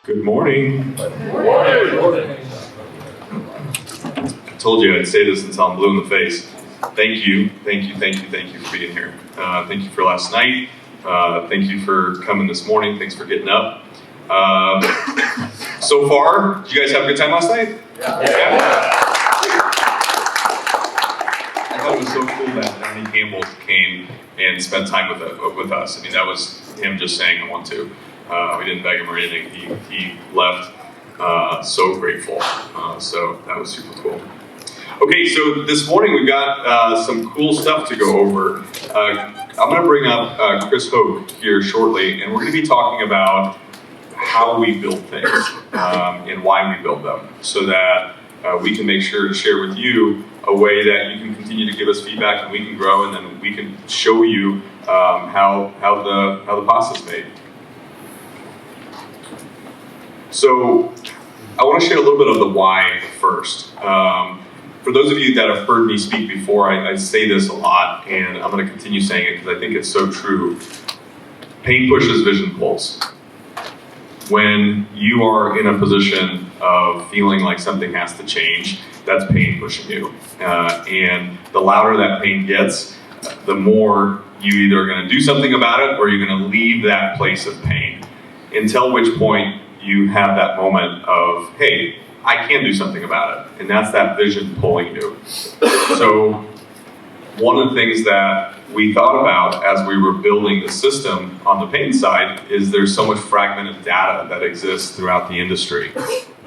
Good morning. Good morning. I told you I'd say this until I'm blue in the face. Thank you for being here. Thank you for last night. Thank you for coming this morning. Thanks for getting up. So far, did you guys have a good time last night? Yeah. I thought it was so cool that Donnie Campbell came and spent time with us. I mean, that was him just saying, I want to. We didn't beg him or anything. He left so grateful. So that was super cool. Okay, so this morning we've got some cool stuff to go over. I'm going to bring up Chris Hoke here shortly, and we're going to be talking about how we build things and why we build them, so that we can make sure to share with you a way that you can continue to give us feedback and we can grow, and then we can show you how the pasta is made. So I want to share a little bit of the why first. For those of you that have heard me speak before, I say this a lot, and I'm going to continue saying it because I think it's so true. Pain pushes, vision pulls. When you are in a position of feeling like something has to change, that's pain pushing you. And the louder that pain gets, the more you either are going to do something about it or you're going to leave that place of pain. Until which point you have that moment of, hey, I can do something about it. And that's that vision pulling you. So one of the things that we thought about as we were building the system on the pain side is there's so much fragmented data that exists throughout the industry.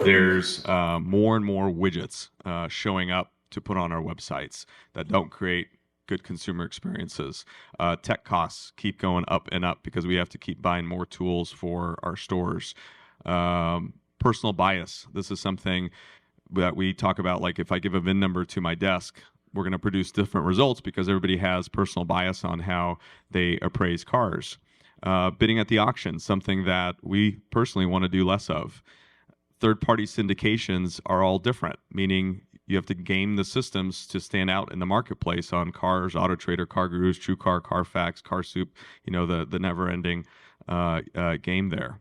There's more and more widgets showing up to put on our websites that don't create good consumer experiences. Tech costs keep going up and up because we have to keep buying more tools for our stores. Personal bias. This is something that we talk about, like if I give a VIN number to my desk, we're going to produce different results because everybody has personal bias on how they appraise cars. Bidding at the auction, something that we personally want to do less of. Third-party syndications are all different, meaning you have to game the systems to stand out in the marketplace on Cars, AutoTrader, CarGurus, TrueCar, Carfax, CarSoup, the never-ending game there.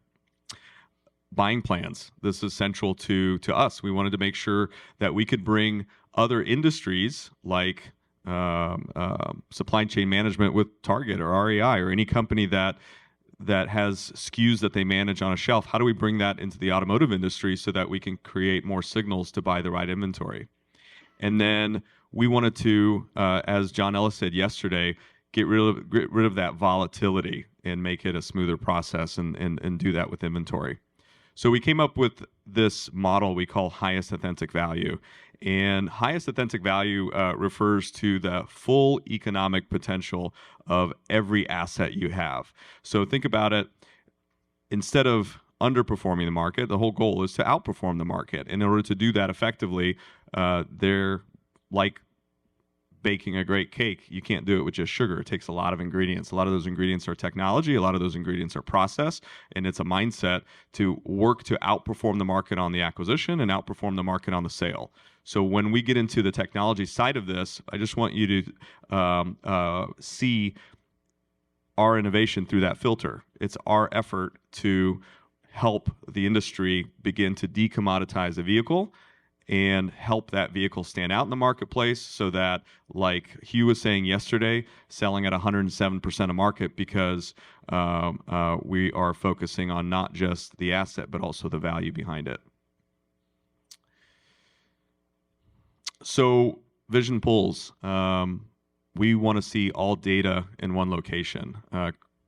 Buying plans. This is central to us. We wanted to make sure that we could bring other industries like supply chain management with Target or REI or any company that has SKUs that they manage on a shelf. How do we bring that into the automotive industry so that we can create more signals to buy the right inventory? And then we wanted to, as John Ellis said yesterday, get rid of that volatility and make it a smoother process and do that with inventory. So we came up with this model we call highest authentic value. And highest authentic value refers to the full economic potential of every asset you have. So think about it, instead of underperforming the market, the whole goal is to outperform the market. In order to do that effectively, they're like baking a great cake. You can't do it with just sugar. It takes a lot of ingredients. A lot of those ingredients are technology. A lot of those ingredients are process. And it's a mindset to work to outperform the market on the acquisition and outperform the market on the sale. So when we get into the technology side of this, I just want you to see our innovation through that filter. It's our effort to help the industry begin to decommoditize the vehicle and help that vehicle stand out in the marketplace so that, like Hugh was saying yesterday, selling at 107% of market because we are focusing on not just the asset, but also the value behind it. So vision pulls. We want to see all data in one location.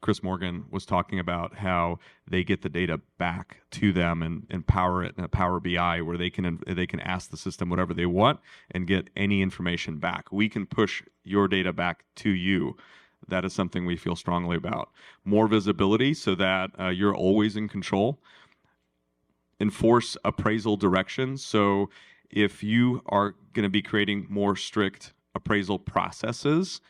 Chris Morgan was talking about how they get the data back to them and power it in a Power BI where they can ask the system whatever they want and get any information back. We can push your data back to you. That is something we feel strongly about. More visibility so that you're always in control. Enforce appraisal direction. So if you are going to be creating more strict appraisal processes,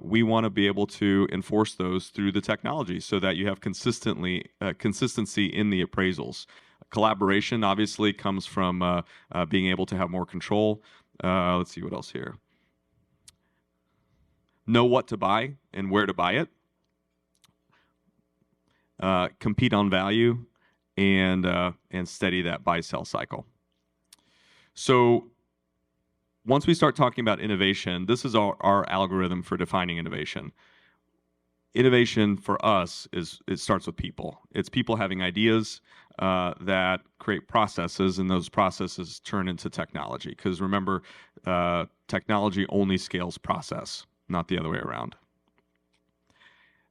we want to be able to enforce those through the technology so that you have consistency in the appraisals. Collaboration obviously comes from being able to have more control. Let's see what else here. Know what to buy and where to buy it. Compete on value and steady that buy-sell cycle. So once we start talking about innovation, this is our algorithm for defining innovation. Innovation for us it starts with people. It's people having ideas that create processes, and those processes turn into technology. Because remember, technology only scales process, not the other way around.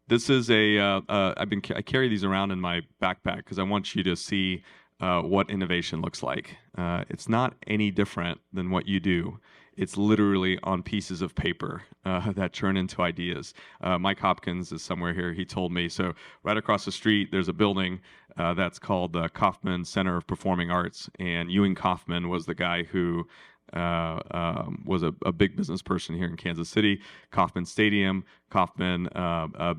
This is I carry these around in my backpack because I want you to see what innovation looks like. It's not any different than what you do. It's literally on pieces of paper that turn into ideas. Mike Hopkins is somewhere here. He told me, so right across the street, there's a building that's called the Kaufman Center of Performing Arts. And Ewing Kauffman was the guy who was a big business person here in Kansas City. Kauffman Stadium, Kauffman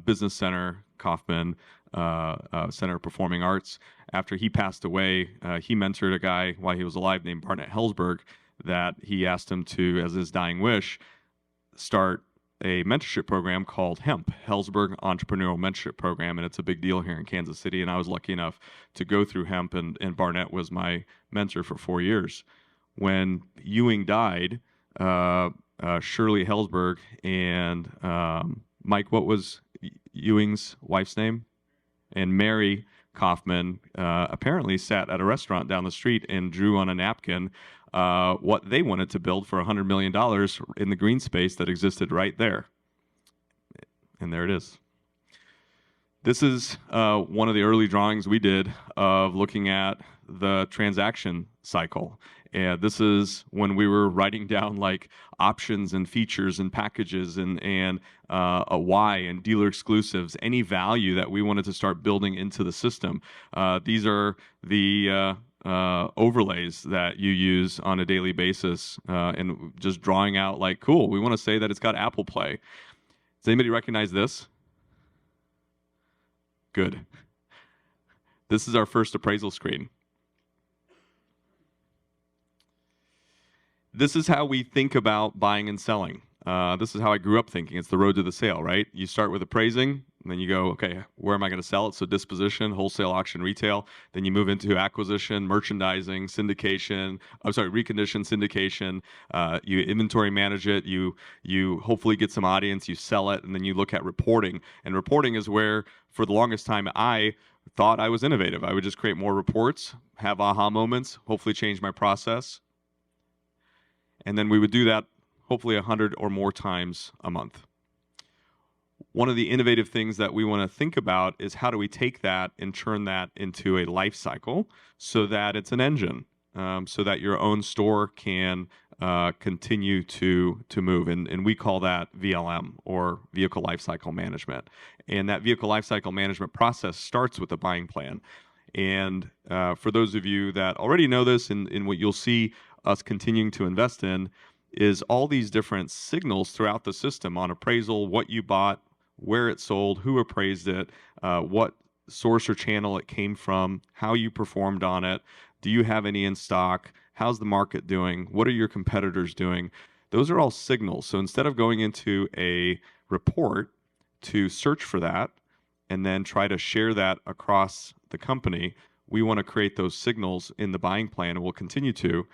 Business Center, Kauffman Center of Performing Arts. After he passed away, he mentored a guy while he was alive named Barnett Hellsberg, that he asked him to, as his dying wish, start a mentorship program called HEMP, Hellsberg Entrepreneurial Mentorship Program, and it's a big deal here in Kansas City. And I was lucky enough to go through HEMP, and Barnett was my mentor for 4 years. When Ewing died, Shirley Hellsberg and Mike, what was Ewing's wife's name? And Mary Kauffman apparently sat at a restaurant down the street and drew on a napkin what they wanted to build for $100 million in the green space that existed right there. And there it is. This is one of the early drawings we did of looking at the transaction cycle. And this is when we were writing down like options and features and packages and a why and dealer exclusives, any value that we wanted to start building into the system. These are the overlays that you use on a daily basis, and just drawing out like, cool, we want to say that it's got Apple Play. Does anybody recognize this? Good. This is our first appraisal screen. This is how we think about buying and selling. This is how I grew up thinking. It's the road to the sale, right? You start with appraising, and then you go, okay, where am I going to sell it? So disposition, wholesale, auction, retail. Then you move into acquisition, merchandising, syndication. Recondition, syndication. You inventory manage it. You hopefully get some audience. You sell it, and then you look at reporting. And reporting is where, for the longest time, I thought I was innovative. I would just create more reports, have aha moments, hopefully change my process. And then we would do that hopefully 100 or more times a month. One of the innovative things that we want to think about is how do we take that and turn that into a life cycle so that it's an engine, so that your own store can continue to move. And we call that VLM, or Vehicle Lifecycle Management. And that Vehicle Lifecycle Management process starts with a buying plan. And for those of you that already know this, and what you'll see us continuing to invest in is all these different signals throughout the system on appraisal, what you bought, where it sold, who appraised it, what source or channel it came from, how you performed on it, do you have any in stock, how's the market doing, what are your competitors doing. Those are all signals. So instead of going into a report to search for that and then try to share that across the company, we want to create those signals in the buying plan, and we'll continue to,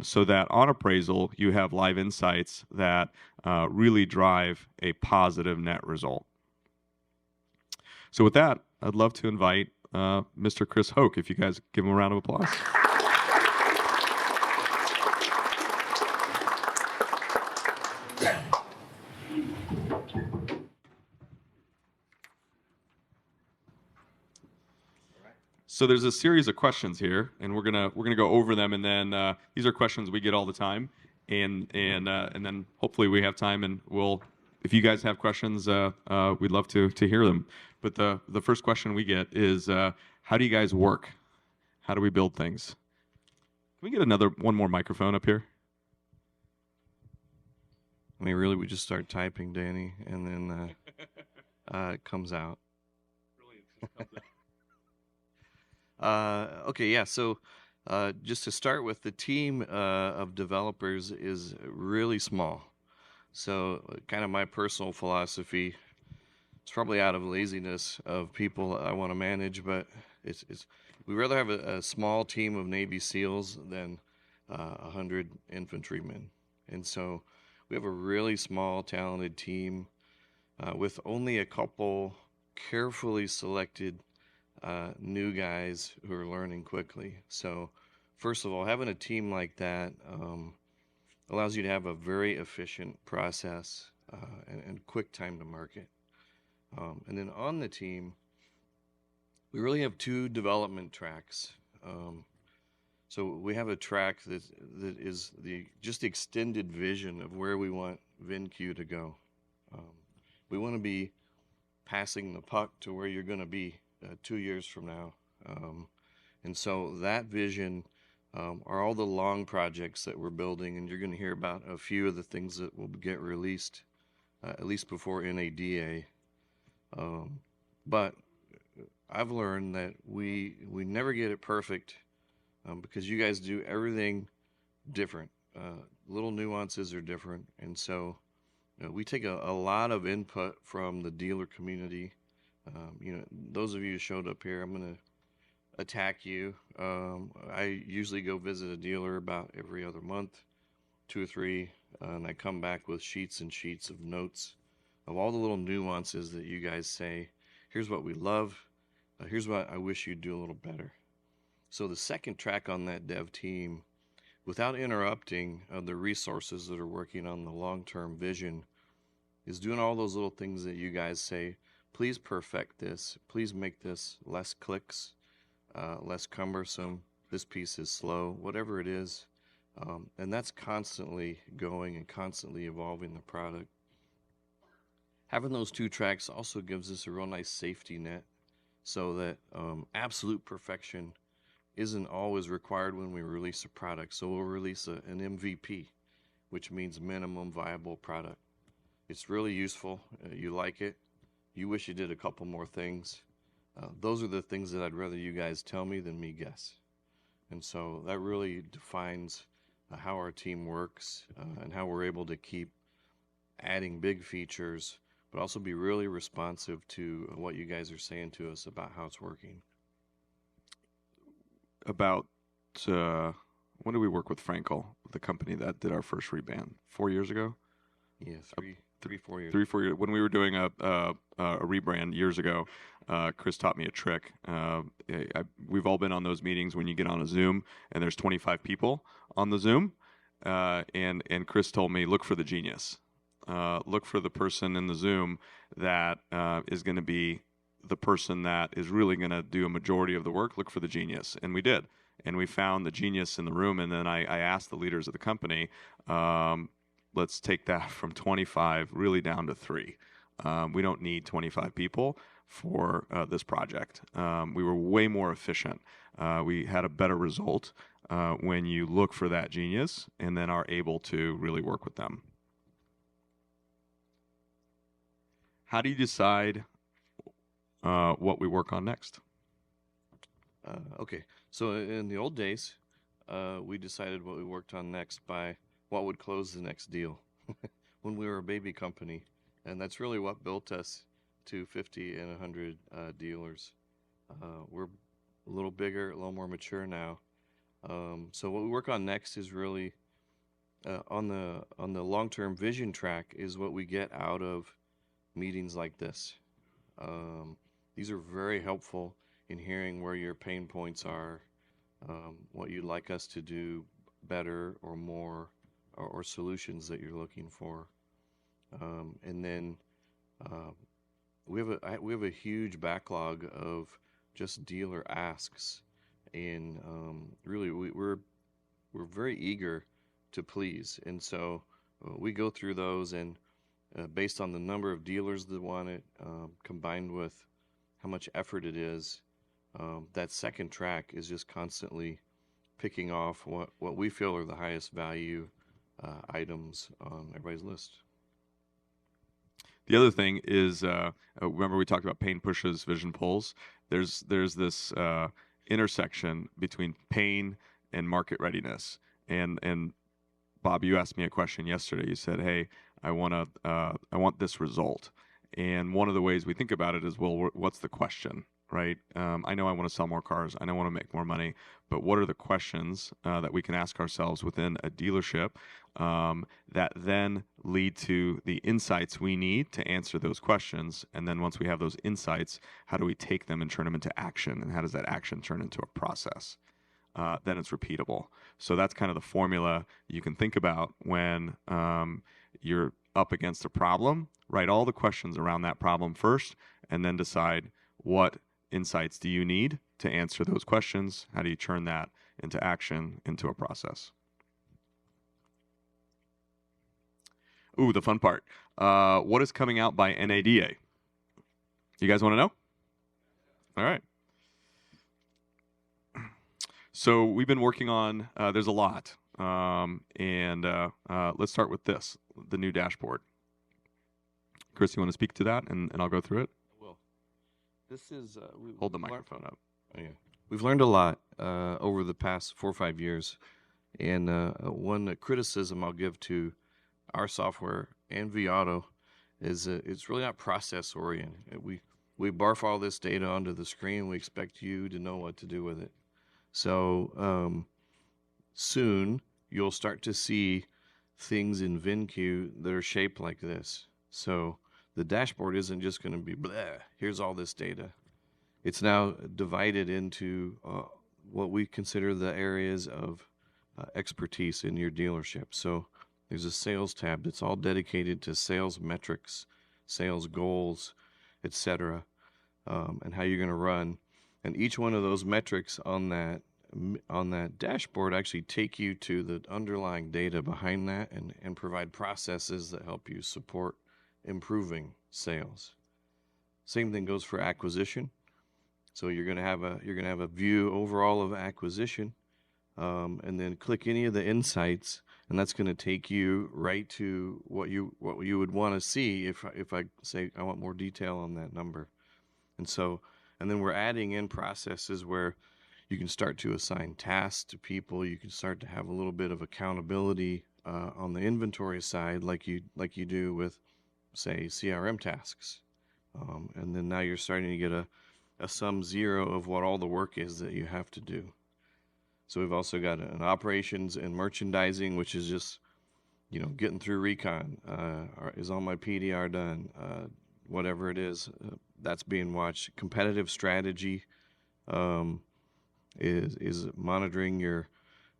so that on appraisal, you have live insights that really drive a positive net result. So with that, I'd love to invite Mr. Chris Hoke, if you guys give him a round of applause. So there's a series of questions here, and we're gonna go over them, and then these are questions we get all the time, and then hopefully we have time, and if you guys have questions, we'd love to hear them. But the first question we get is, how do you guys work? How do we build things? Can we get one more microphone up here? I mean, really, we just start typing, Danny, and then it comes out. Brilliant. It comes out. Okay, yeah, so just to start with, the team of developers is really small. So kind of my personal philosophy, it's probably out of laziness of people I want to manage, but it's we'd rather have a small team of Navy SEALs than 100 infantrymen. And so we have a really small, talented team with only a couple carefully selected new guys who are learning quickly. So first of all, having a team like that allows you to have a very efficient process and quick time to market. And then on the team, we really have two development tracks. So we have a track that is just the extended vision of where we want VINCUE to go. We want to be passing the puck to where you're going to be 2 years from now. And so that vision are all the long projects that we're building, and you're going to hear about a few of the things that will get released at least before NADA. But I've learned that we never get it perfect because you guys do everything different. Little nuances are different, and so we take a lot of input from the dealer community. Those of you who showed up here, I'm going to attack you. I usually go visit a dealer about every other month, 2 or 3, and I come back with sheets and sheets of notes of all the little nuances that you guys say. Here's what we love. Here's what I wish you'd do a little better. So the second track on that dev team, without interrupting the resources that are working on the long-term vision, is doing all those little things that you guys say, please perfect this, please make this less clicks, less cumbersome, this piece is slow, whatever it is. And that's constantly going and constantly evolving the product. Having those two tracks also gives us a real nice safety net so that absolute perfection isn't always required when we release a product. So we'll release an MVP, which means minimum viable product. It's really useful. You like it. You wish you did a couple more things. Those are the things that I'd rather you guys tell me than me guess. And so that really defines how our team works and how we're able to keep adding big features, but also be really responsive to what you guys are saying to us about how it's working. About when did we work with Frankel, the company that did our first rebrand? 4 years ago? Yeah, 4 years. 3-4 years. When we were doing a rebrand years ago, Chris taught me a trick. We've all been on those meetings when you get on a Zoom and there's 25 people on the Zoom, and Chris told me, look for the genius. Look for the person in the Zoom that is going to be the person that is really going to do a majority of the work. Look for the genius. And we did. And we found the genius in the room. And then I asked the leaders of the company, let's take that from 25 really down to 3. We don't need 25 people for this project. We were way more efficient. We had a better result when you look for that genius and then are able to really work with them. How do you decide what we work on next? Okay, so in the old days, we decided what we worked on next by what would close the next deal when we were a baby company. And that's really what built us to 50 and 100 dealers. We're a little bigger, a little more mature now. So what we work on next is really on the long-term vision track is what we get out of meetings like this. These are very helpful in hearing where your pain points are, what you'd like us to do better or more, or solutions that you're looking for. And then we have a huge backlog of just dealer asks, and really we're very eager to please, and so we go through those, and based on the number of dealers that want it, combined with how much effort it is, that second track is just constantly picking off what we feel are the highest value items on everybody's list. The other thing is, remember we talked about pain pushes, vision pulls. There's this intersection between pain and market readiness. And Bob, you asked me a question yesterday. You said, "Hey, I want this result." And one of the ways we think about it is, well, what's the question? right? I know I want to sell more cars. I know I want to make more money. But what are the questions that we can ask ourselves within a dealership that then lead to the insights we need to answer those questions? And then once we have those insights, how do we take them and turn them into action? And how does that action turn into a process? Then it's repeatable. So that's kind of the formula you can think about when you're up against a problem. Write all the questions around that problem first, and then decide what insights do you need to answer those questions. How do you turn that into action, into a process? Ooh, the fun part. What is coming out by NADA? You guys want to know? All right. So we've been working on, there's a lot. Let's start with this, the new dashboard. Chris, you want to speak to that, and I'll go through it? I will. This is... Hold the microphone up. Oh, yeah. We've learned a lot over the past 4 or 5 years. And one criticism I'll give to our software and vAuto is it's really not process oriented. We barf all this data onto the screen. We expect you to know what to do with it. So soon you'll start to see things in VINCUE that are shaped like this. So the dashboard isn't just going to be blah, here's all this data. It's now divided into what we consider the areas of expertise in your dealership. So there's a sales tab that's all dedicated to sales metrics, sales goals, etc., and how you're going to run. And each one of those metrics on that dashboard actually take you to the underlying data behind that and provide processes that help you support improving sales. Same thing goes for acquisition. So you're going to have a view overall of acquisition, and then click any of the insights, and that's going to take you right to what you would want to see if I say I want more detail on that number. And then we're adding in processes where you can start to assign tasks to people. You can start to have a little bit of accountability on the inventory side, like you do with, say, CRM tasks. And then now you're starting to get a sum zero of what all the work is that you have to do. So we've also got an operations and merchandising, which is just, getting through recon. Is all my PDR done? Whatever it is, that's being watched. Competitive strategy is monitoring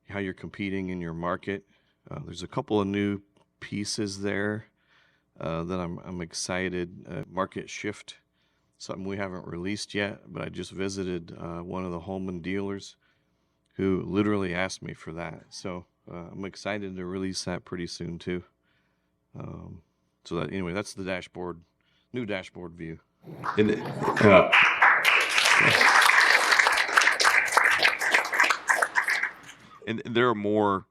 how you're competing in your market. There's a couple of new pieces there that I'm excited. Market shift, something we haven't released yet, but I just visited one of the Holman dealers who literally asked me for that. So I'm excited to release that pretty soon too. Anyway, that's the dashboard, new dashboard view. And there are more,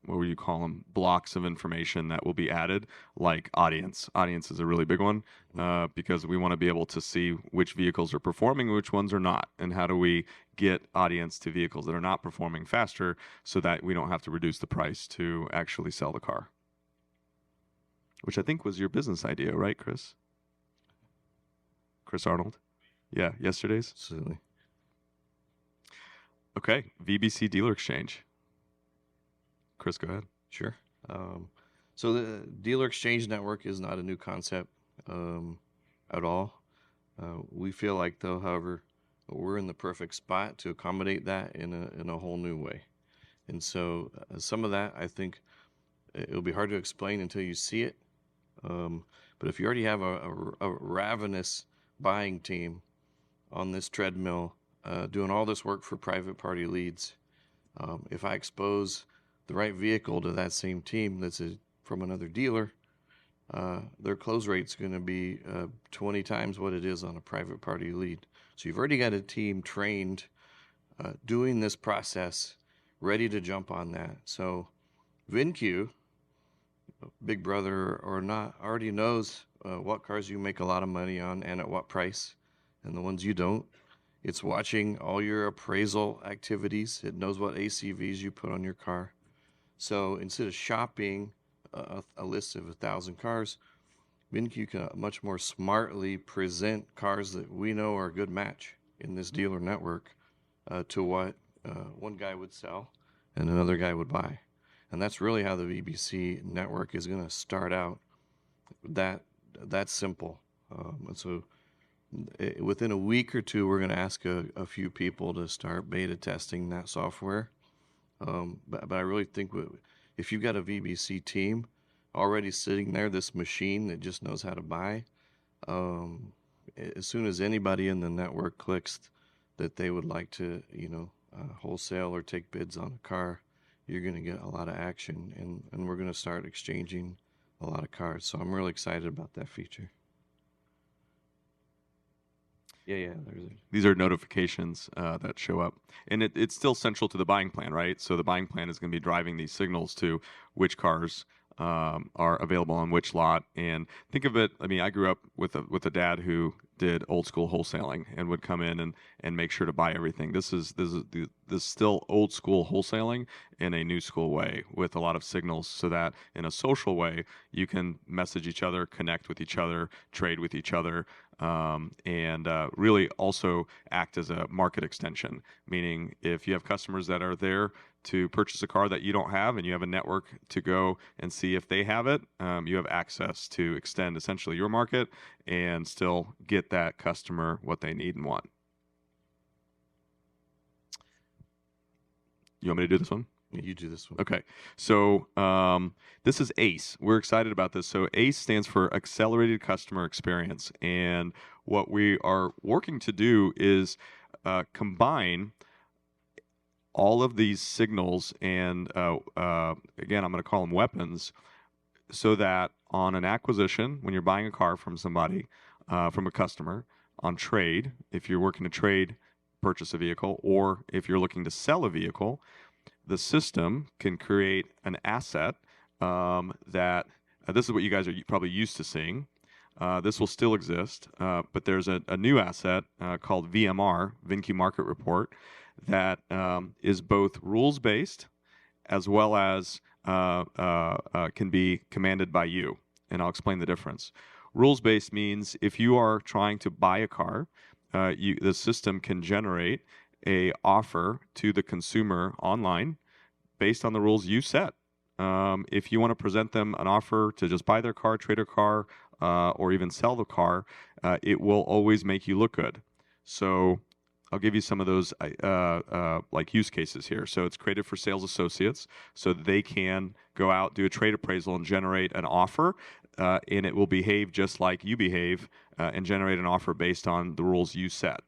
what would you call them, blocks of information that will be added, like audience. Audience is a really big one because we want to be able to see which vehicles are performing and which ones are not. And how do we get audience to vehicles that are not performing faster so that we don't have to reduce the price to actually sell the car? Which I think was your business idea, right, Chris? Chris Arnold? Yeah, yesterday's? Absolutely. Okay, VBC Dealer Exchange. Chris, go ahead. Sure. So the Dealer Exchange Network is not a new concept at all. We feel like, though, however, we're in the perfect spot to accommodate that in a whole new way. And so some of that, I think, it'll be hard to explain until you see it. But if you already have a ravenous buying team on this treadmill doing all this work for private party leads, if I expose the right vehicle to that same team that's from another dealer, their close rate's going to be 20 times what it is on a private party lead. So you've already got a team trained doing this process, ready to jump on that. So VINCUE, big brother or not, already knows what cars you make a lot of money on and at what price, and the ones you don't. It's watching all your appraisal activities. It knows what ACVs you put on your car. So instead of shopping a list of 1,000 cars, VINCUE can much more smartly present cars that we know are a good match in this dealer network to what one guy would sell and another guy would buy. And that's really how the VBC network is going to start out. That's simple. And so within a week or two, we're going to ask a few people to start beta testing that software. But I really think if you've got a VBC team already sitting there, this machine that just knows how to buy, as soon as anybody in the network clicks that they would like to, wholesale or take bids on a car, you're going to get a lot of action, and we're going to start exchanging a lot of cars. So I'm really excited about that feature. Yeah. These are notifications that show up. And it's still central to the buying plan, right? So the buying plan is going to be driving these signals to which cars are available on which lot. And think of it, I grew up with a dad who did old school wholesaling and would come in and make sure to buy everything. This is still old school wholesaling in a new school way with a lot of signals, so that in a social way you can message each other, connect with each other, trade with each other, and really also act as a market extension. Meaning, if you have customers that are there to purchase a car that you don't have and you have a network to go and see if they have it, you have access to extend essentially your market and still get that customer what they need and want. You want me to do this one? You do this one. Okay. So this is ACE. We're excited about this. So ACE stands for Accelerated Customer Experience. And what we are working to do is combine all of these signals and, again, I'm going to call them weapons, so that on an acquisition, when you're buying a car from somebody, from a customer, on trade, if you're working to trade, purchase a vehicle, or if you're looking to sell a vehicle, the system can create an asset that this is what you guys are probably used to seeing. This will still exist, but there's a new asset called VMR, VINCUE Market Report, that is both rules-based as well as can be commanded by you. And I'll explain the difference. Rules-based means if you are trying to buy a car, the system can generate a offer to the consumer online based on the rules you set. If you want to present them an offer to just buy their car, trade a car, or even sell the car, it will always make you look good. So I'll give you some of those like use cases here. So it's created for sales associates, so they can go out, do a trade appraisal, and generate an offer, and it will behave just like you behave and generate an offer based on the rules you set.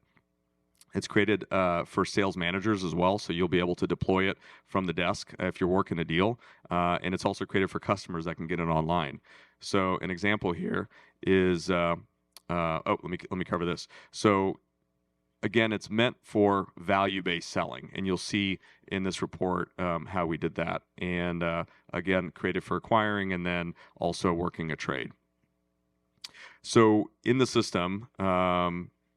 It's created for sales managers as well, so you'll be able to deploy it from the desk if you're working a deal. And it's also created for customers that can get it online. So an example here is, let me cover this. So again, it's meant for value-based selling, and you'll see in this report how we did that. And again, created for acquiring and then also working a trade. So in the system,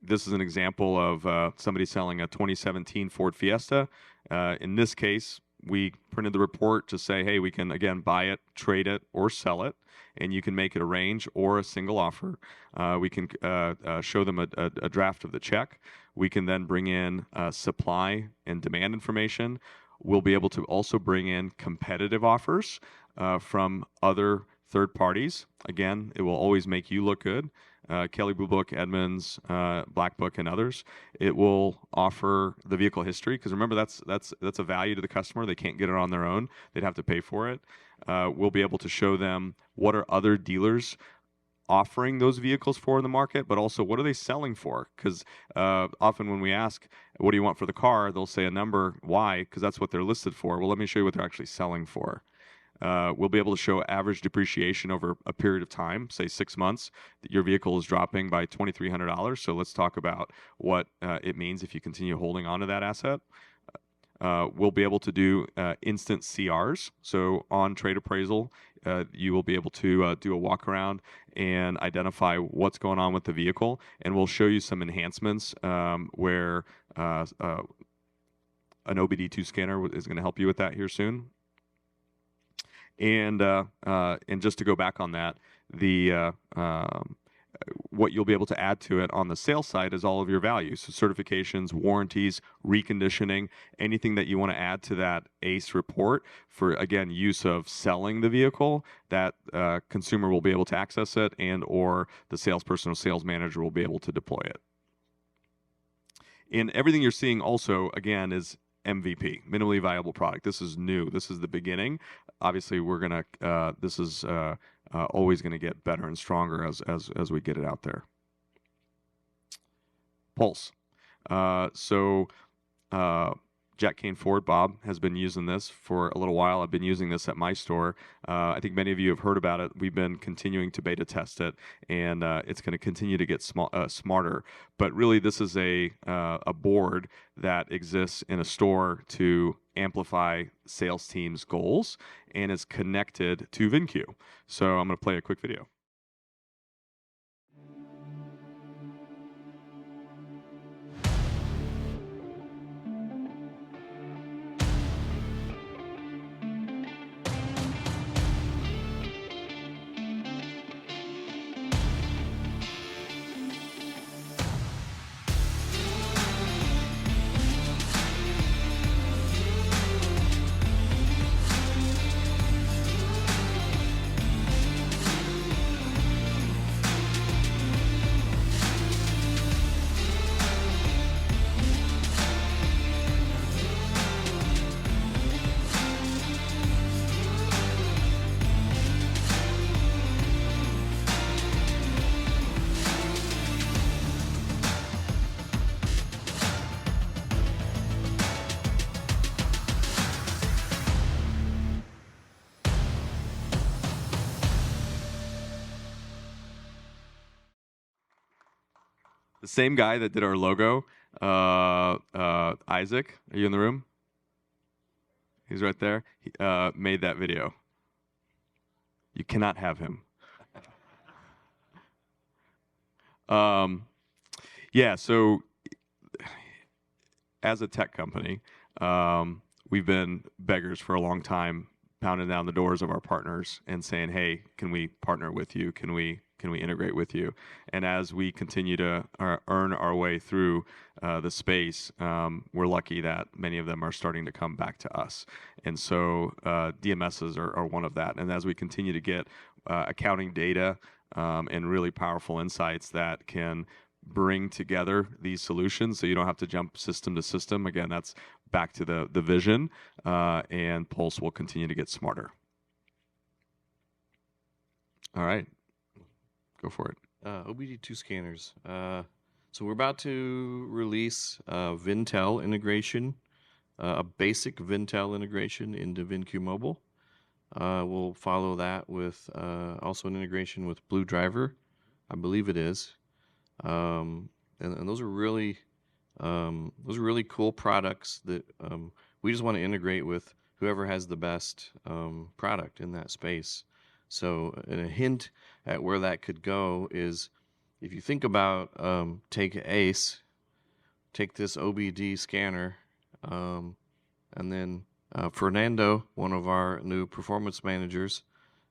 this is an example of somebody selling a 2017 Ford Fiesta. In this case, we printed the report to say, hey, we can, again, buy it, trade it, or sell it, and you can make it a range or a single offer. We can show them a draft of the check. We can then bring in supply and demand information. We'll be able to also bring in competitive offers from other third parties. Again, it will always make you look good. Kelley Blue Book, Edmunds, Black Book, and others. It will offer the vehicle history, because remember, that's a value to the customer. They can't get it on their own. They'd have to pay for it. We'll be able to show them what are other dealers offering those vehicles for in the market, but also what are they selling for? Because often when we ask, what do you want for the car? They'll say a number. Why? Because that's what they're listed for. Well, let me show you what they're actually selling for. We'll be able to show average depreciation over a period of time, say 6 months, that your vehicle is dropping by $2,300. So let's talk about what it means if you continue holding on to that asset. We'll be able to do instant CRs. So on trade appraisal, you will be able to do a walk around and identify what's going on with the vehicle. And we'll show you some enhancements where an OBD2 scanner is going to help you with that here soon. And just to go back on that, the what you'll be able to add to it on the sales side is all of your values, so certifications, warranties, reconditioning, anything that you want to add to that ACE report for, again, use of selling the vehicle. That consumer will be able to access it, and or the salesperson or sales manager will be able to deploy it. And everything you're seeing also, again, is MVP, minimally viable product. This is new. This is the beginning. Obviously, we're gonna. This is always going to get better and stronger as we get it out there. Pulse. Jack Kane Ford, Bob, has been using this for a little while. I've been using this at my store. I think many of you have heard about it. We've been continuing to beta test it, and it's going to continue to get smarter. But really, this is a board that exists in a store to amplify sales teams' goals, and is connected to VINCUE. So I'm going to play a quick video. The same guy that did our logo, Isaac, are you in the room? He's right there. He made that video. You cannot have him. Yeah, so as a tech company, we've been beggars for a long time, pounding down the doors of our partners and saying, hey, can we partner with you? Can we integrate with you? And as we continue to earn our way through the space, we're lucky that many of them are starting to come back to us. And so DMSs are one of that. And as we continue to get accounting data and really powerful insights that can bring together these solutions so you don't have to jump system to system, again, that's back to the vision, and Pulse will continue to get smarter. All right. Go for it. OBD2 scanners. So we're about to release Vintel integration, a basic Vintel integration into VINCUE Mobile. We'll follow that with also an integration with Blue Driver, I believe it is. And those are really cool products that we just want to integrate with whoever has the best product in that space. So, and a hint at where that could go is, if you think about take ACE, take this OBD scanner, and then Fernando, one of our new performance managers,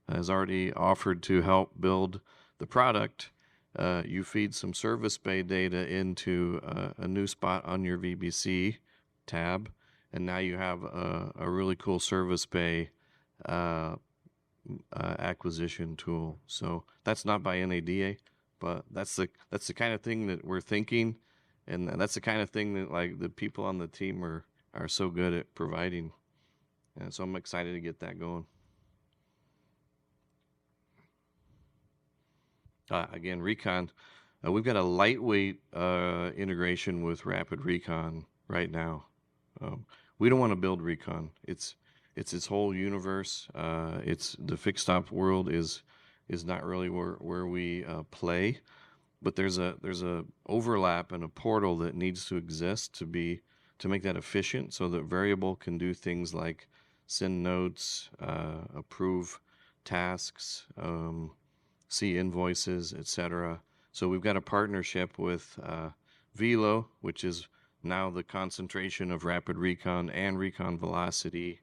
has already offered to help build the product. You feed some service bay data into a new spot on your VBC tab, and now you have a really cool service bay acquisition tool. So that's not by NADA, but that's the kind of thing that we're thinking, and that's the kind of thing that like the people on the team are so good at providing. And so I'm excited to get that going. Again, Recon, we've got a lightweight integration with Rapid Recon right now. We don't want to build Recon. It's its whole universe. It's the fixed op world is not really where we play, but there's a overlap and a portal that needs to exist to make that efficient, so that variable can do things like send notes, approve tasks, see invoices, etc. So we've got a partnership with Velo, which is now the concentration of Rapid Recon and Recon Velocity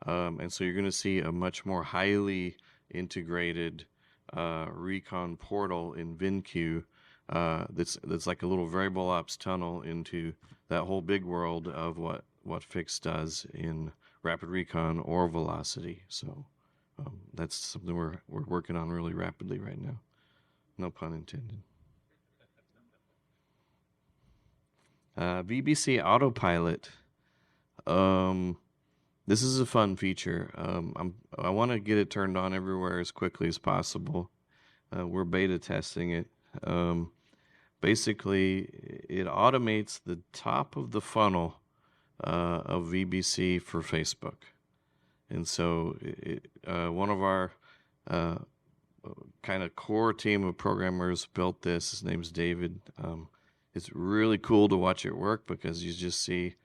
And so you're going to see a much more highly integrated recon portal in VinCue that's like a little variable ops tunnel into that whole big world of what Fix does in rapid recon or velocity. So that's something we're working on really rapidly right now. No pun intended. VBC Autopilot. This is a fun feature. I want to get it turned on everywhere as quickly as possible. We're beta testing it. Basically, it automates the top of the funnel of VBC for Facebook. And so one of our kind of core team of programmers built this. His name's David. It's really cool to watch it work because you just see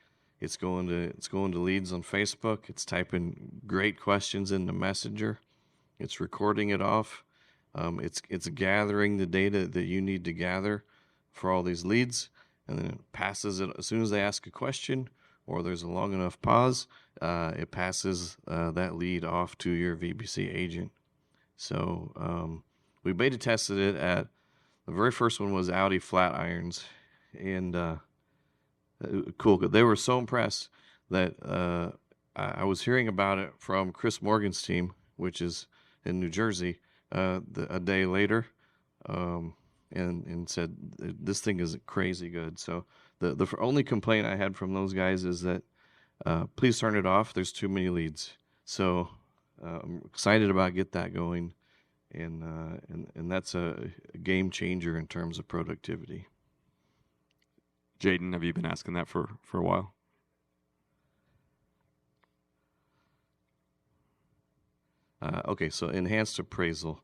it's going to leads on Facebook. It's typing great questions in the Messenger. It's recording it off. It's gathering the data that you need to gather for all these leads, and then it passes it as soon as they ask a question or there's a long enough pause. It passes that lead off to your VBC agent. So we beta tested it at the very first one was Audi flat irons, and cool. They were so impressed that I was hearing about it from Chris Morgan's team, which is in New Jersey, a day later, and said this thing is crazy good. So the only complaint I had from those guys is that please turn it off. There's too many leads. So I'm excited about get that going, and that's a game changer in terms of productivity. Jaden, have you been asking that for a while? Okay, so enhanced appraisal.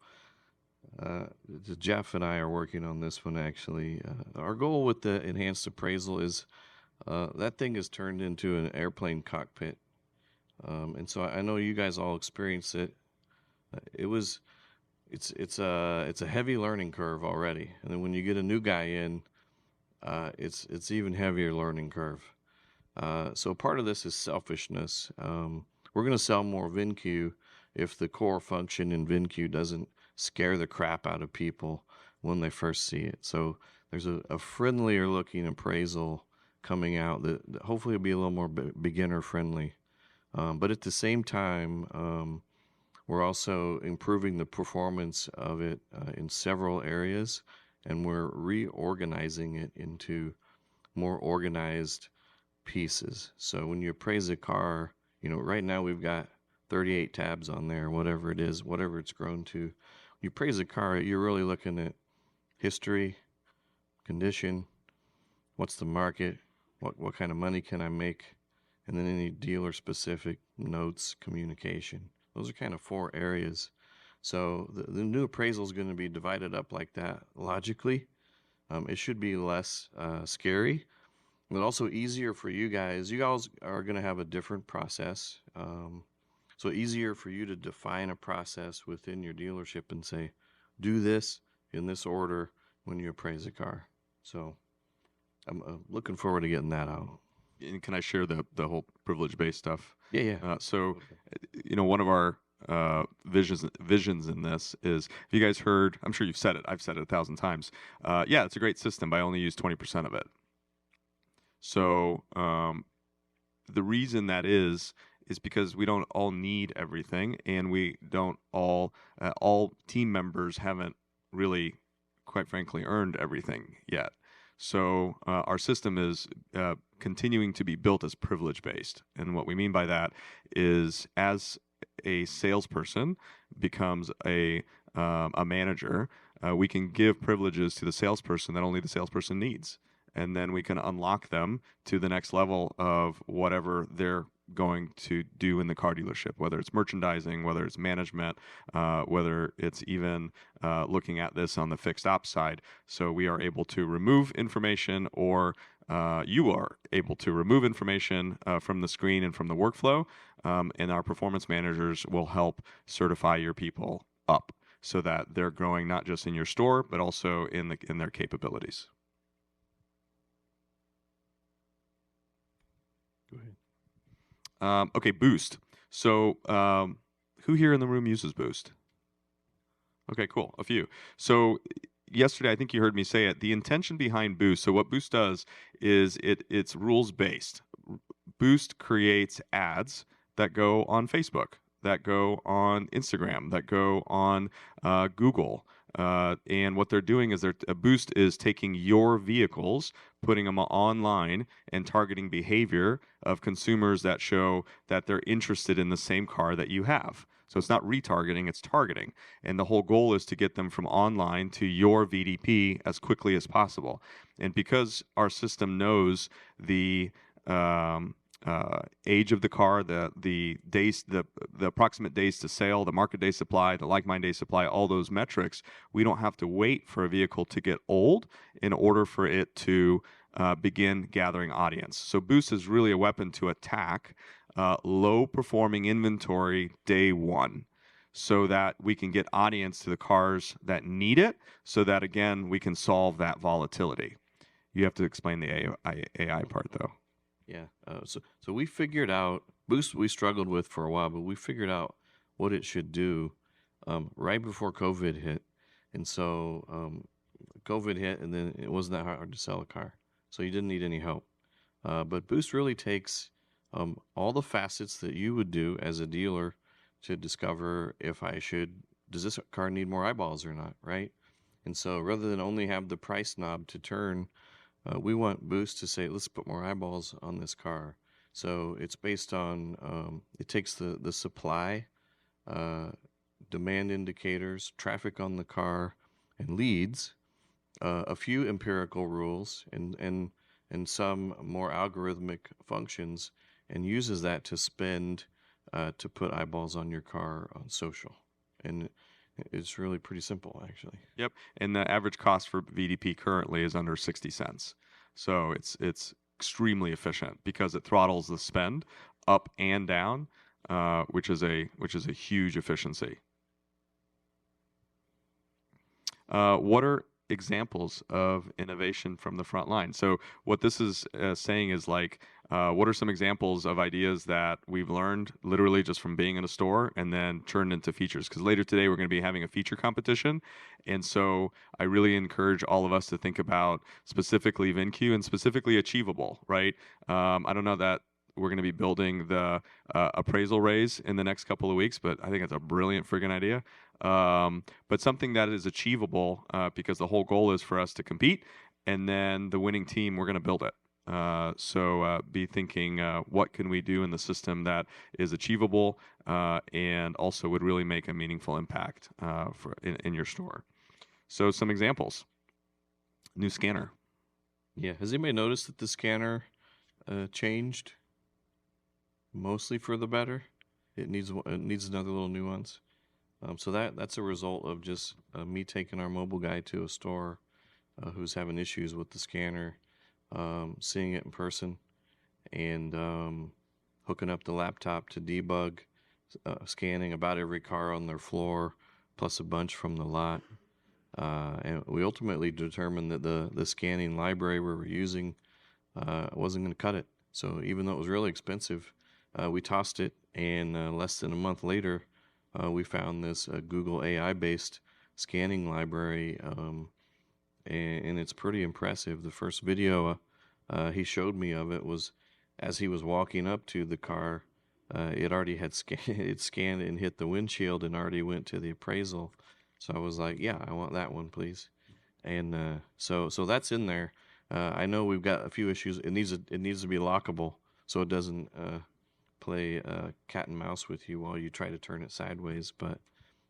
Jeff and I are working on this one actually. Our goal with the enhanced appraisal is that thing is turned into an airplane cockpit. And so I know you guys all experienced it. It's a heavy learning curve already. And then when you get a new guy in, it's even heavier learning curve. So part of this is selfishness. We're going to sell more VinCue if the core function in VinCue doesn't scare the crap out of people when they first see it. So there's a friendlier looking appraisal coming out that hopefully will be a little more beginner friendly. But at the same time, we're also improving the performance of it in several areas, and we're reorganizing it into more organized pieces. So when you appraise a car, right now we've got 38 tabs on there, whatever it is, whatever it's grown to. When you appraise a car, you're really looking at history, condition, what's the market, what kind of money can I make, and then any dealer-specific notes, communication. Those are kind of 4 areas. So the new appraisal is going to be divided up like that logically. It should be less scary, but also easier for you guys. You guys are going to have a different process. So easier for you to define a process within your dealership and say, do this in this order when you appraise a car. So I'm looking forward to getting that out. And can I share the whole privilege-based stuff? Yeah. So, one of our visions in this is, have you guys heard, I'm sure you've said it, I've said it 1,000 times, yeah, it's a great system, but I only use 20% of it. So the reason that is because we don't all need everything, and we don't all team members haven't really, quite frankly, earned everything yet. So our system is continuing to be built as privilege-based. And what we mean by that is, as a salesperson becomes a manager, we can give privileges to the salesperson that only the salesperson needs. And then we can unlock them to the next level of whatever they're going to do in the car dealership, whether it's merchandising, whether it's management, whether it's even looking at this on the fixed ops side. So we are able to remove information, or you are able to remove information from the screen and from the workflow, and our performance managers will help certify your people up so that they're growing not just in your store, but also in their capabilities. Go ahead. Okay, Boost. So, who here in the room uses Boost? Okay, cool. A few. So yesterday, I think you heard me say it. The intention behind Boost. So what Boost does is it's rules based. Boost creates ads that go on Facebook, that go on Instagram, that go on Google. And what they're doing is Boost is taking your vehicles, putting them online, and targeting behavior of consumers that show that they're interested in the same car that you have. So it's not retargeting, it's targeting. And the whole goal is to get them from online to your VDP as quickly as possible. And because our system knows the age of the car, the days, the approximate days to sale, the market day supply, the like mind day supply, all those metrics, we don't have to wait for a vehicle to get old in order for it to begin gathering audience. So Boost is really a weapon to attack low performing inventory day one, so that we can get audience to the cars that need it, so that again we can solve that volatility. You have to explain the AI part though. Yeah. So we figured out Boost. We struggled with for a while, but we figured out what it should do right before COVID hit, and so COVID hit, and then it wasn't that hard to sell a car, so you didn't need any help. But Boost really takes all the facets that you would do as a dealer to discover if does this car need more eyeballs or not, right? And so rather than only have the price knob to turn, we want Boost to say, let's put more eyeballs on this car. So it's based on, it takes the supply, demand indicators, traffic on the car, and leads, a few empirical rules, and some more algorithmic functions, and uses that to spend to put eyeballs on your car on social. And it's really pretty simple, actually. Yep. And the average cost for VDP currently is under 60 cents. So it's extremely efficient because it throttles the spend up and down, which is a huge efficiency. What are examples of innovation from the front line? So what this is saying is like, what are some examples of ideas that we've learned literally just from being in a store and then turned into features? Because later today we're going to be having a feature competition, and so I really encourage all of us to think about specifically VINCUE and specifically achievable, right? I don't know that we're going to be building the appraisal raise in the next couple of weeks, but I think it's a brilliant friggin' idea. But something that is achievable, because the whole goal is for us to compete, and then the winning team, we're going to build it. So be thinking, what can we do in the system that is achievable and also would really make a meaningful impact in your store. So some examples. New scanner. Yeah. Has anybody noticed that the scanner changed? Mostly for the better. It needs another little nuance. So that's a result of just me taking our mobile guy to a store who's having issues with the scanner, seeing it in person, and hooking up the laptop to debug, scanning about every car on their floor, plus a bunch from the lot. And we ultimately determined that the scanning library we were using wasn't going to cut it. So even though it was really expensive, we tossed it, and less than a month later, we found this Google AI-based scanning library, and it's pretty impressive. The first video he showed me of it was as he was walking up to the car. It already had it scanned and hit the windshield and already went to the appraisal. So I was like, yeah, I want that one, please. And so that's in there. I know we've got a few issues. It needs to be lockable so it doesn't play cat and mouse with you while you try to turn it sideways. But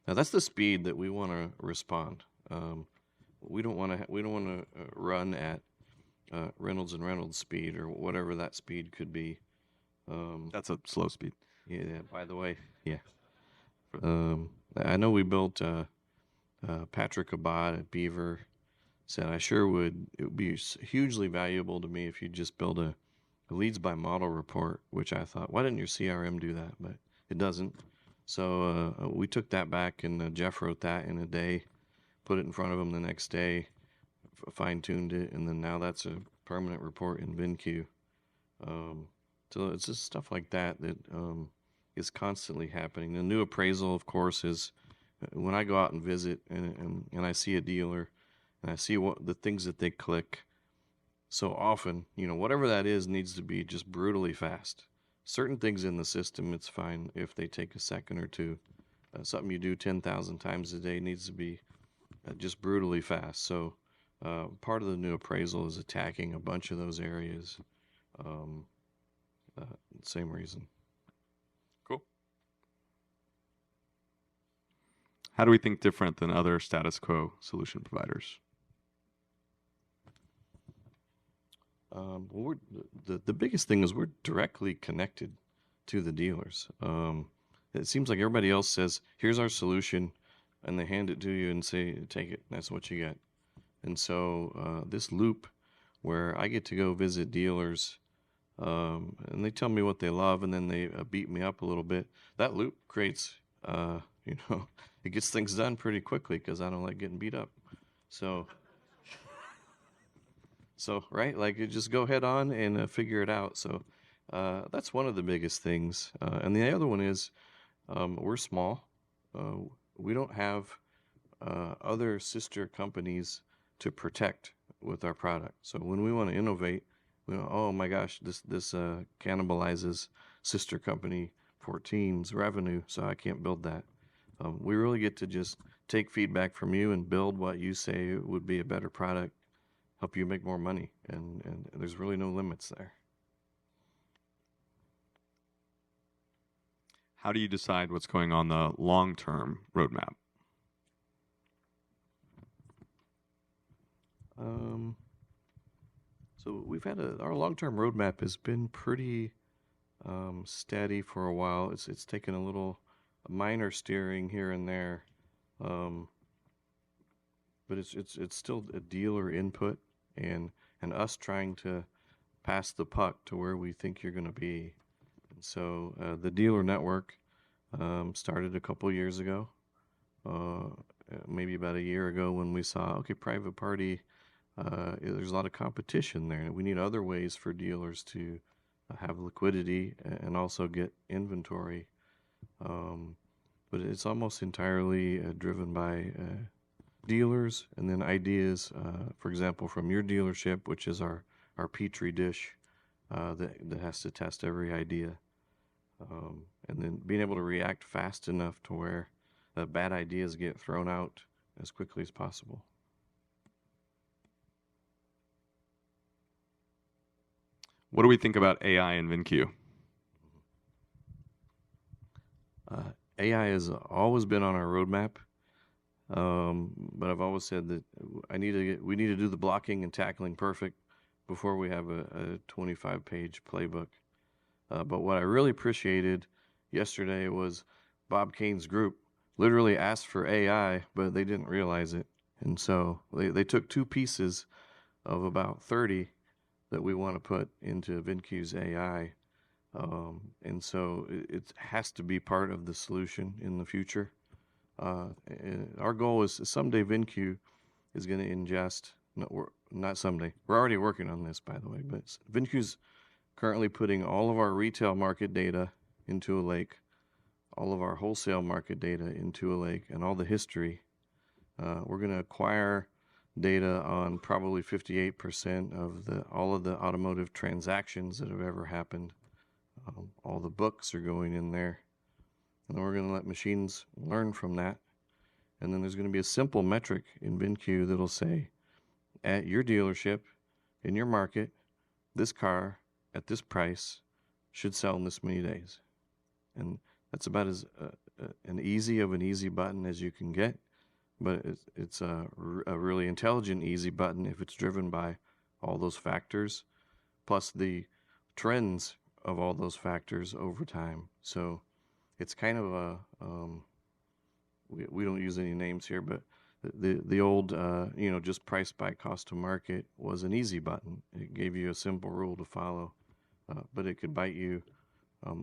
that's the speed that we want to respond. We don't want to run at Reynolds and Reynolds speed or whatever that speed could be. That's a slow speed. Yeah. By the way, yeah. I know we built Patrick Abad at Beaver. Said it would be hugely valuable to me if you just build a leads by model report, which I thought, why didn't your CRM do that? But it doesn't. So we took that back, and Jeff wrote that in a day, put it in front of him the next day, fine-tuned it, and then now that's a permanent report in VINCUE. So it's just stuff like that is constantly happening. The new appraisal, of course, is when I go out and visit and I see a dealer and I see what the things that they click. So often, whatever that is needs to be just brutally fast. Certain things in the system, it's fine if they take a second or two. Something you do 10,000 times a day needs to be just brutally fast. So part of the new appraisal is attacking a bunch of those areas. Same reason. Cool. How do we think different than other status quo solution providers? Well, the biggest thing is we're directly connected to the dealers. It seems like everybody else says, here's our solution, and they hand it to you and say, take it, that's what you get. And so this loop where I get to go visit dealers and they tell me what they love, and then they beat me up a little bit, that loop creates, it gets things done pretty quickly because I don't like getting beat up. So right, like you just go head on and figure it out. So that's one of the biggest things. And the other one is we're small. We don't have other sister companies to protect with our product. So when we want to innovate, we go, oh my gosh, this cannibalizes sister company 14's revenue, so I can't build that. We really get to just take feedback from you and build what you say would be a better product, help you make more money, and there's really no limits there. How do you decide what's going on the long-term roadmap? So we've had our long-term roadmap has been pretty steady for a while. It's taken a little minor steering here and there, but it's still a dealer input and us trying to pass the puck to where we think you're going to be. And so the dealer network started a couple years ago, maybe about a year ago, when we saw, okay, private party, there's a lot of competition there. We need other ways for dealers to have liquidity and also get inventory. But it's almost entirely driven by dealers and then ideas, for example, from your dealership, which is our Petri dish that has to test every idea. And then being able to react fast enough to where bad ideas get thrown out as quickly as possible. What do we think about AI and VINCUE? AI has always been on our roadmap, but I've always said that we need to do the blocking and tackling perfect before we have a 25-page playbook. But what I really appreciated yesterday was Bob Kane's group literally asked for AI, but they didn't realize it. And so they took two pieces of about 30 that we want to put into VINCUE's AI. And so it has to be part of the solution in the future. And our goal is someday VINCUE is going to ingest, not someday, we're already working on this, by the way, but VINCUE's currently putting all of our retail market data into a lake, all of our wholesale market data into a lake, and all the history. We're going to acquire data on probably 58% of all of the automotive transactions that have ever happened. All the books are going in there, and then we're going to let machines learn from that. And then there's going to be a simple metric in VINCUE that'll say, at your dealership, in your market, this car at this price should sell in this many days. And that's about as an easy button as you can get, but it's a really intelligent, easy button if it's driven by all those factors, plus the trends of all those factors over time. So it's kind of we don't use any names here, but the old, just price by cost to market was an easy button. It gave you a simple rule to follow, but it could bite you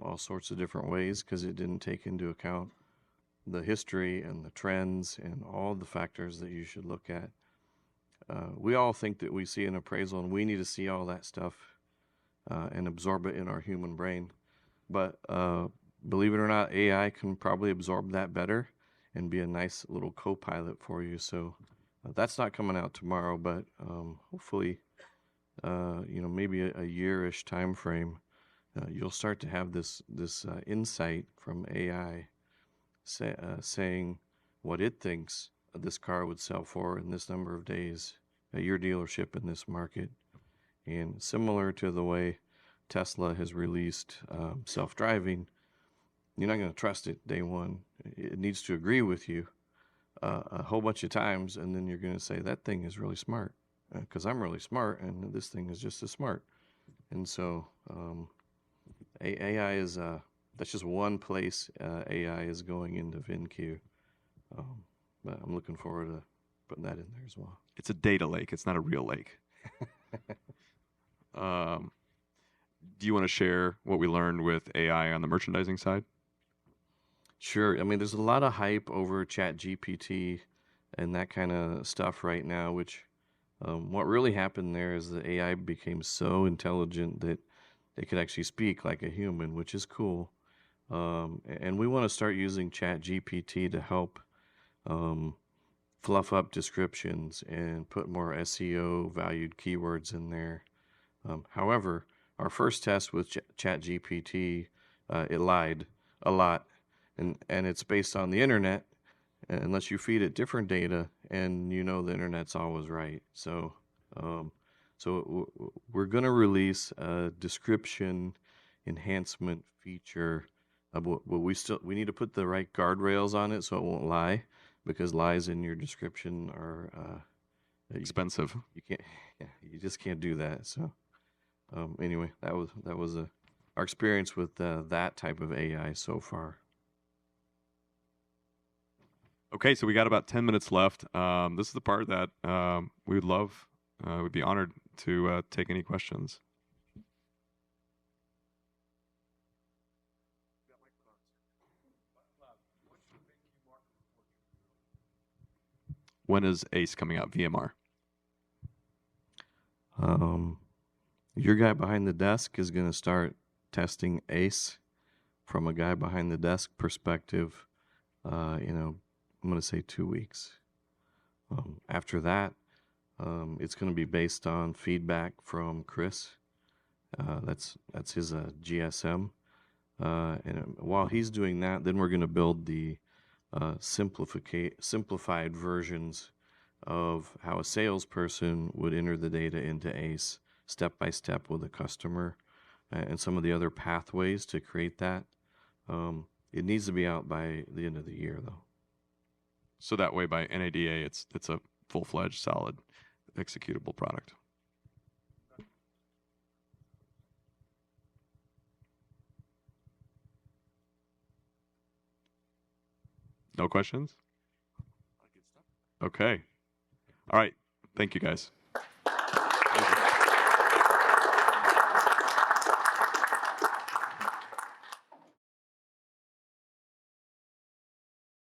all sorts of different ways because it didn't take into account the history and the trends and all the factors that you should look at. We all think that we see an appraisal and we need to see all that stuff and absorb it in our human brain. But believe it or not, AI can probably absorb that better and be a nice little co-pilot for you. So that's not coming out tomorrow, but hopefully, maybe a year-ish time frame, you'll start to have this insight from AI saying what it thinks this car would sell for in this number of days at your dealership in this market. And similar to the way Tesla has released self-driving, you're not going to trust it day one. It needs to agree with you a whole bunch of times, and then you're going to say, that thing is really smart, because I'm really smart, and this thing is just as smart. And so AI is, that's just one place AI is going into VINCUE. But I'm looking forward to putting that in there as well. It's a data lake. It's not a real lake. Do you want to share what we learned with AI on the merchandising side? Sure. I mean, there's a lot of hype over ChatGPT and that kind of stuff right now, which what really happened there is the AI became so intelligent that they could actually speak like a human, which is cool. And we want to start using ChatGPT to help fluff up descriptions and put more SEO valued keywords in there. However, our first test with ChatGPT, it lied a lot, and it's based on the internet, unless you feed it different data, and the internet's always right. So we're going to release a description enhancement feature, but we need to put the right guardrails on it so it won't lie, because lies in your description are Expensive. You just can't do that. So anyway, that was our experience with that type of AI so far. Okay, so we got about 10 minutes left. This is the part that we would love, we'd be honored to take any questions. When is ACE coming out, VMR? Your guy behind the desk is going to start testing ACE from a guy behind the desk perspective, I'm going to say 2 weeks. After that, it's going to be based on feedback from Chris. That's his GSM. And while he's doing that, then we're going to build the simplified versions of how a salesperson would enter the data into ACE step by step with a customer, and some of the other pathways to create that. It needs to be out by the end of the year, though. So that way, by NADA, it's a full-fledged, solid, executable product. No questions? Okay. All right. Thank you, guys.